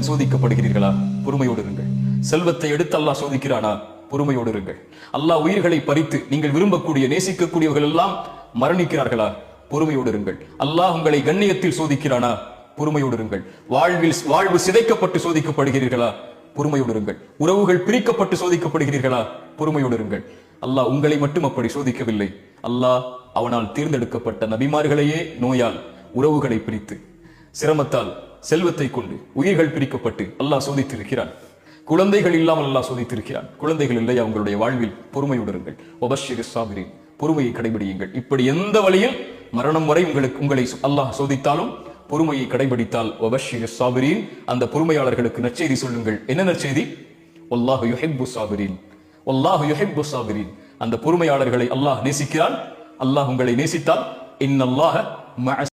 சோதிக்கப்படுகிறீர்களா? பொறுமையோடு இருங்கள். செல்வத்தை எடுத்து அல்லாஹ் சோதிக்கிறானா? பொறுமையோடு இருங்கள். அல்லாஹ் உயிர்களை பறித்து நீங்கள் விரும்பக்கூடிய நேசிக்கக்கூடியவர்கள் எல்லாம் மரணிக்கிறார்களா? பொறுமையோடு இருங்கள். அல்லாஹ் உங்களை கண்ணியத்தில் சோதிக்கிறானா? பொறுமையோடு இருங்கள். வாழ்வு சிதைக்கப்பட்டு சோதிக்கப்படுகிறீர்களா? பொறுமையோடு இருங்கள். உறவுகள் பிரிக்கப்பட்டு சோதிக்கப்படுகிறீர்களா? பொறுமையோடு இருங்கள். அல்லாஹ் உங்களை மட்டும் அப்படி சோதிக்கவில்லை. அல்லாஹ் அவனால் தேர்ந்தெடுக்கப்பட்ட நபிமார்களையே நோயால், உறவுகளை பிரித்து, சிரமத்தால், செல்வத்தை கொண்டு உயிர்கள் பிரிக்கப்பட்டு அல்லாஹ் சோதித்திருக்கிறான். குழந்தைகள் இல்லாமல் அல்லாஹ் சோதித்திருக்கிறான். குழந்தைகள் இல்லையா உங்களுடைய வாழ்வில்? பொறுமையோடு இருங்கள். வபஷ்ஷிரிஸ் சாபிரீன், பொறுமையை கடைபிடியுங்கள். இப்படி எந்த வழியில் மரணம் வரை உங்களை அல்லாஹ் சோதித்தாலும் பொறுமையை கடைபிடித்தால் வபஷ்ஷிரிஸ் சாபிரீன், அந்த பொறுமையாளர்களுக்கு நற்செய்தி சொல்லுங்கள். என்ன நற்செய்தி? வல்லாஹு யுஹிப்புஸ் சாபிரீன், வல்லாஹு யுஹிப்புஸ் சாபிரீன். அந்த பொறுமையாளர்களை அல்லாஹ் நேசிக்கிறான். அல்லாஹ் உங்களை நேசித்தால் இன்னல்லாஹ மஅ